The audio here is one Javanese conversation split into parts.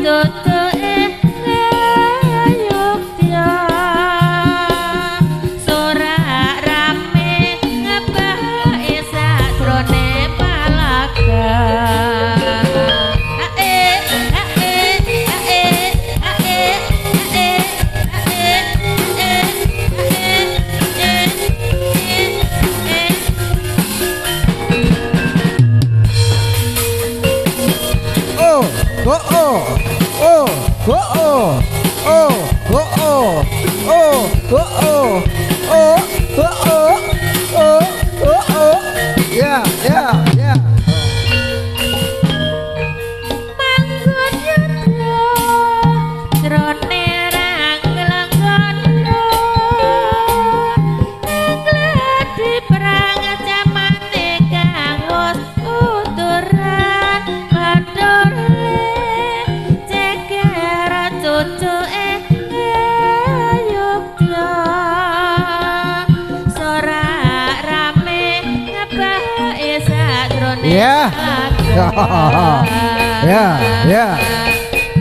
Tutu yuk oh, oh, oh, oh, oh, oh. Yeah, yeah, yeah. Yeah, yeah, yeah.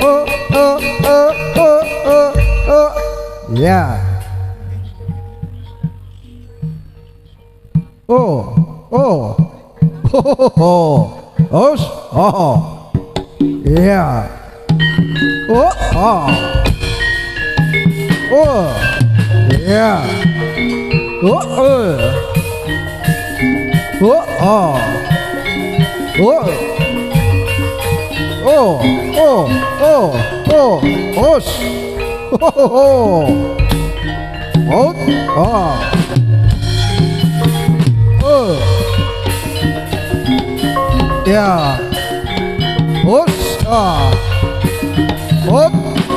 Oh, oh, oh, oh, oh, oh. Yeah. Oh, oh, oh, oh, oh, oh. Yeah. Oh, oh. Oh, yeah. Oh, oh. Oh, oh. Oh, oh, oh, oh, oh, oh, oh, oh, oh, yeah, oh, oh, oh, oh,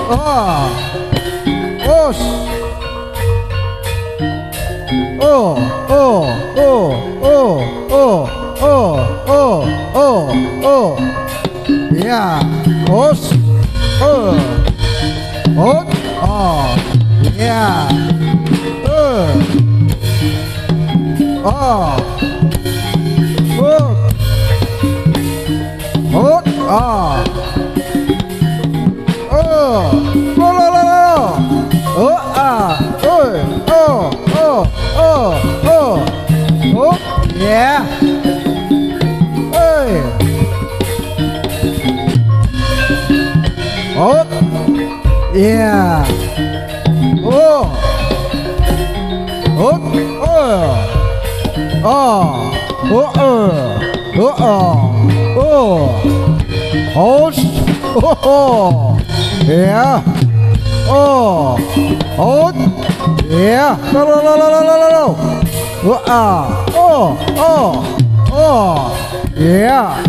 oh, oh, oh, oh, oh, oh, yeah, os, oh, yeah, oh, yeah. Oh, yeah. Oh, oh, oh, oh, oh, oh, oh, yeah. Oh, oh, yeah. No, no, no, no, no, no, no. Oh, yeah.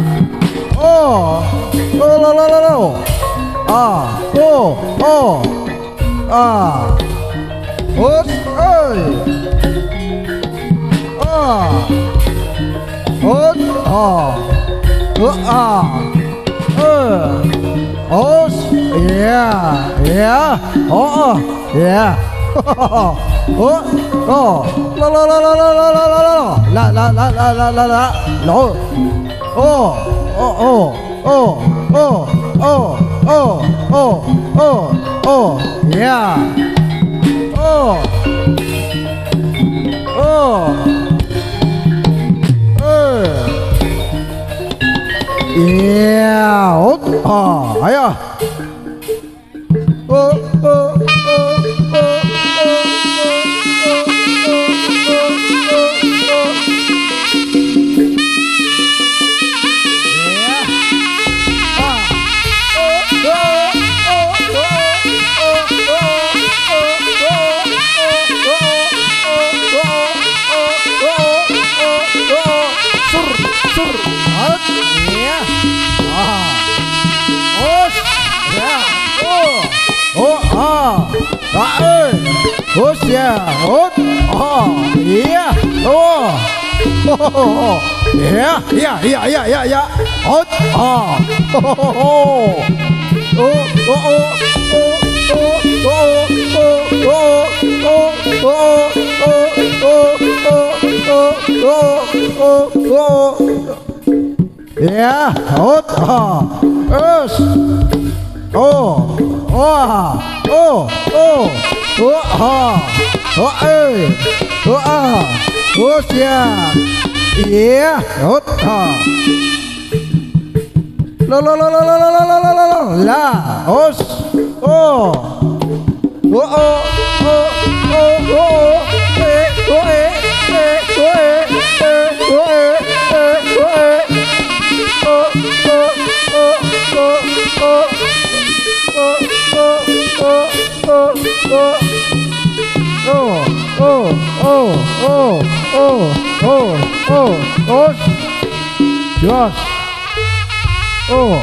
Oh, no, no, no, no, no. Út ơi, út, út, yeah, yeah, yeah, la la la la la la la la la la la la la la, no, oh, yeah. Oh. Yeah. Ayo. Út yeah, út, yeah, yeah, yeah, yeah, yeah, yeah, yeah, út, yeah, út, us, yeah, yeah, la la la la la la la la la la la, os, Oh. oh, oh, oh, oh, oh, oh, Jos, oh.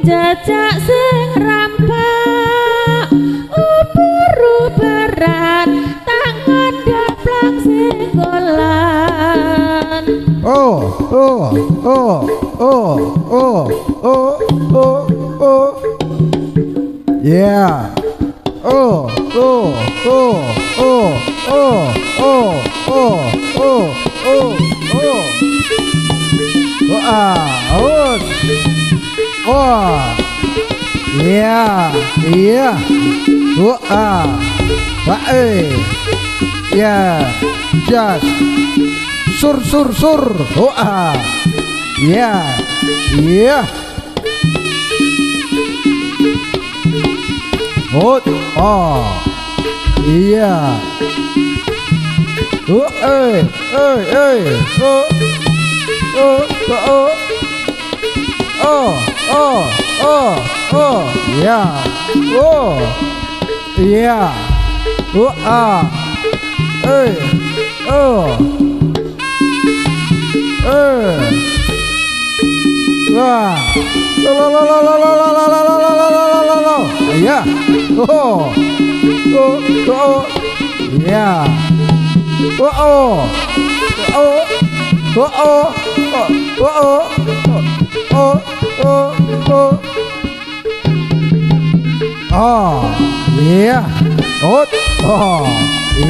Jajak sing rampak uber-uberan tangan daplak singgolan Oh oh oh oh oh oh oh oh yeah oh oh oh oh oh oh oh oh oh oh oh oh yeah yeah yeah just sur yeah yeah oh yeah oh yeah oh yeah wah yeah yeah oh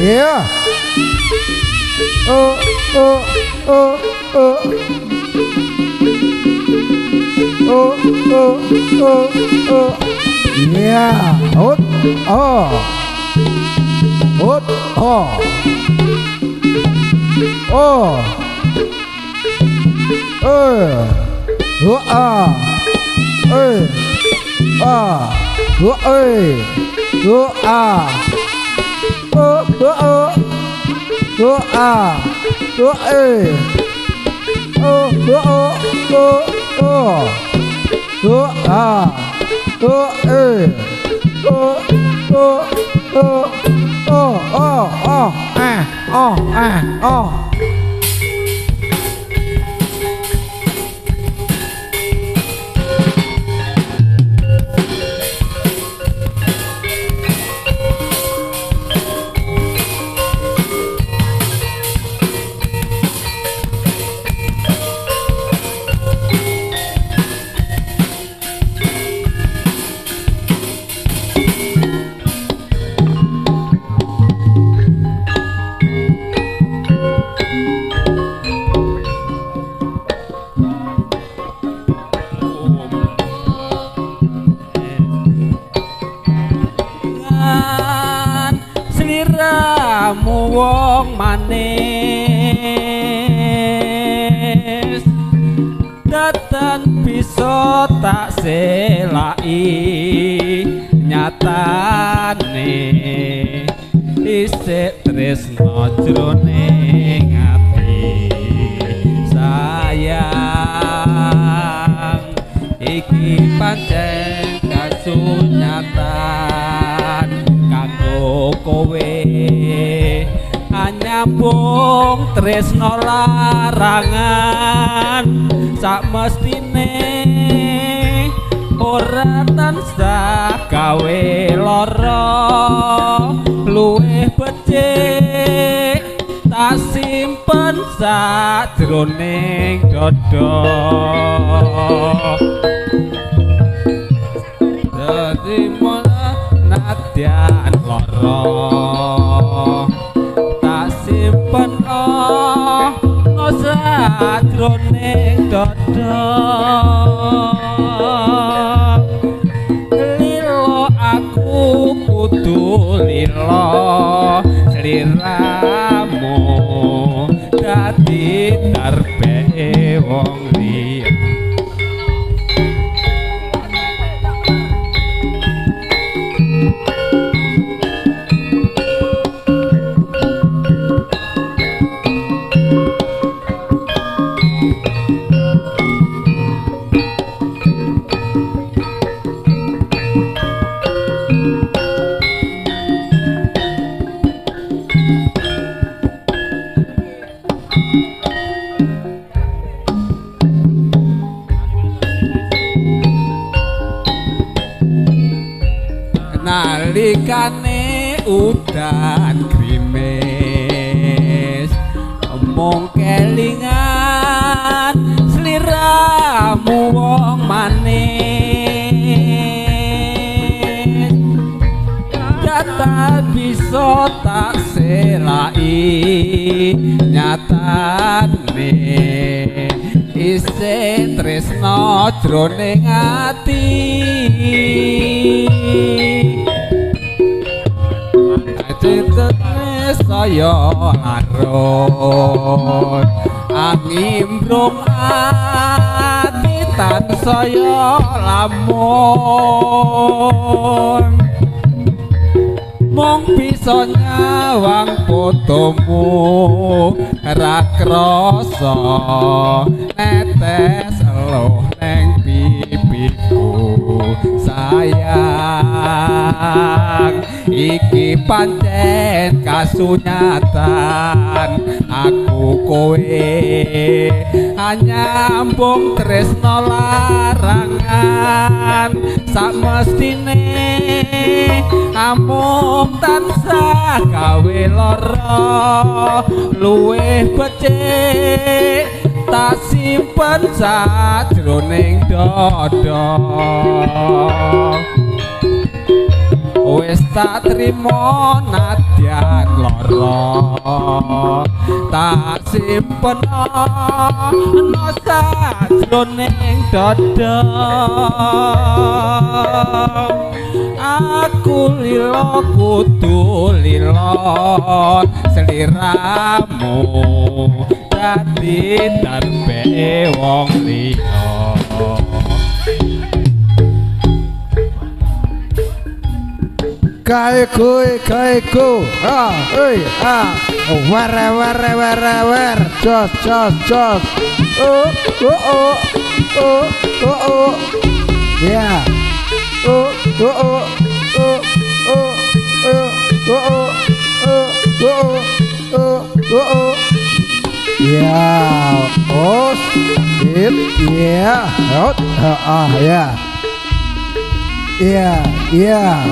yeah yeah yeah sliramu wong manis datan bisa tak selai nyatane isih tresno jroning ati sayang iki pancen kasunyatan kanggo kowe anyambung tresno larangan sak mestine ora tansah gawe lara luwih becik tak simpen sajroning dada dadi nadyan lara tak simpen sajroning dada lilo aku kudu lilo sliramu dadi darbe wong liya nalikane udan grimis mung kelingan sliramu wong manis kata bisa tak selai nyatane isih tresno jroning ati cintane saya larut angimbrung ati tansaya lamun mung bisa nyawang fotomu ra krasa netes eluh neng pipiku sayang iki pancen kasunyatan aku kowe nyambung tresno larangan samestine amung tansah gawe lara luwih becik tak simpen sajroning dada wis tak trimo nadyan lara tak simpen ana sajroning dada aku lila kudu lila seliramu dadi darbe wong liya Kaiku, war, jos, yeah, yeah, oh, it, yeah, yeah.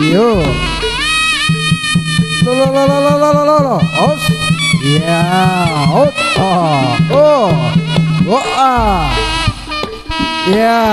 Yo, lo, os, yeah, yeah, yeah,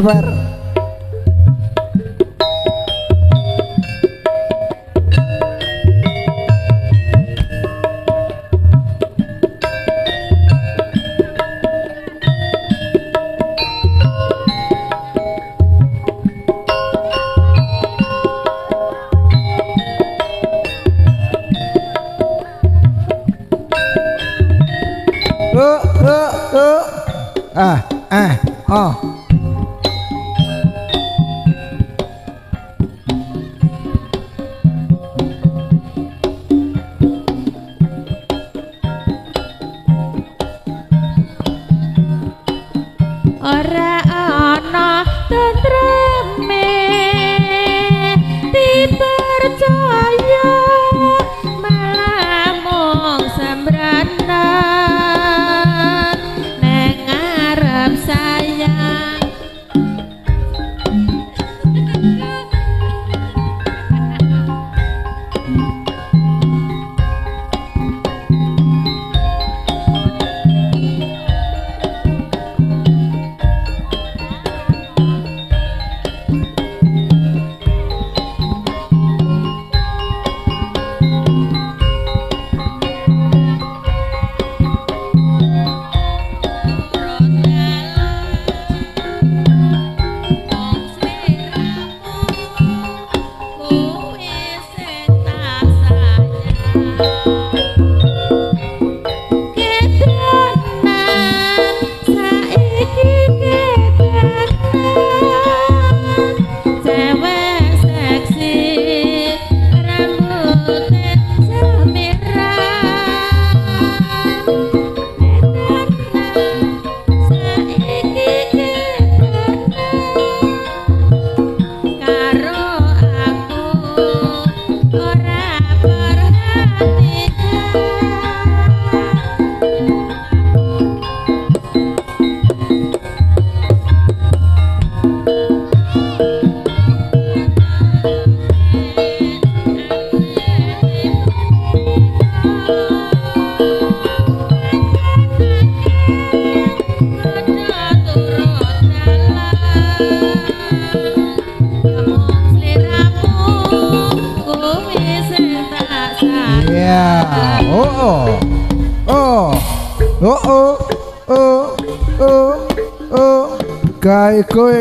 war. Oh. ora ana tentreme dipercaya malah mung sembranan neng ngarep sayang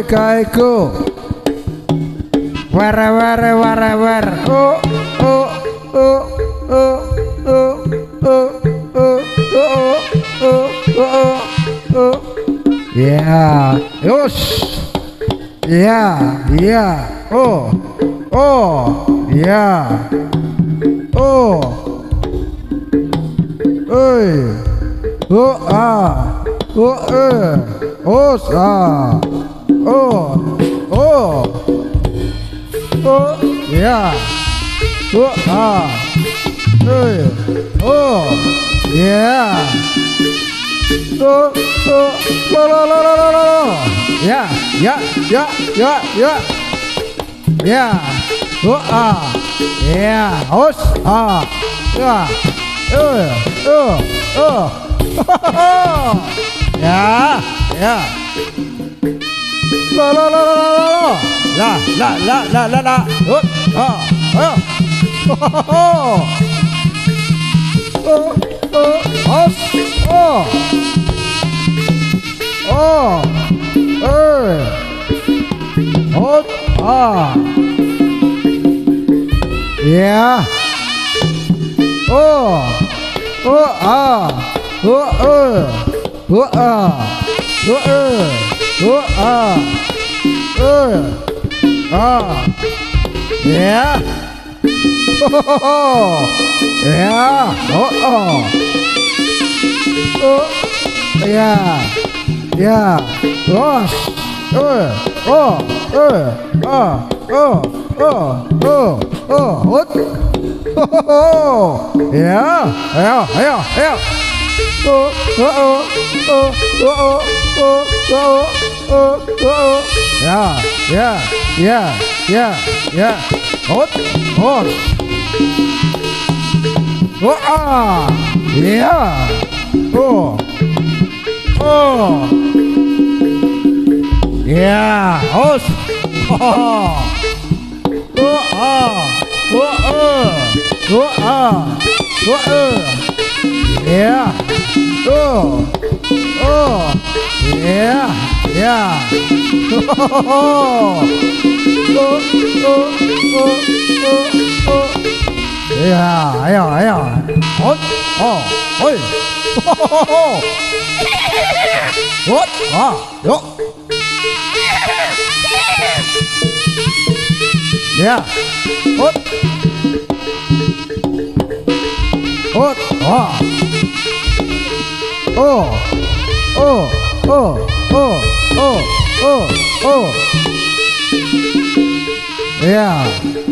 Kaiku were yeah yos yeah oh yeah oi yeah yeah Hut, yuk. Ya. Hut. Hut, oh. Oh. Ya.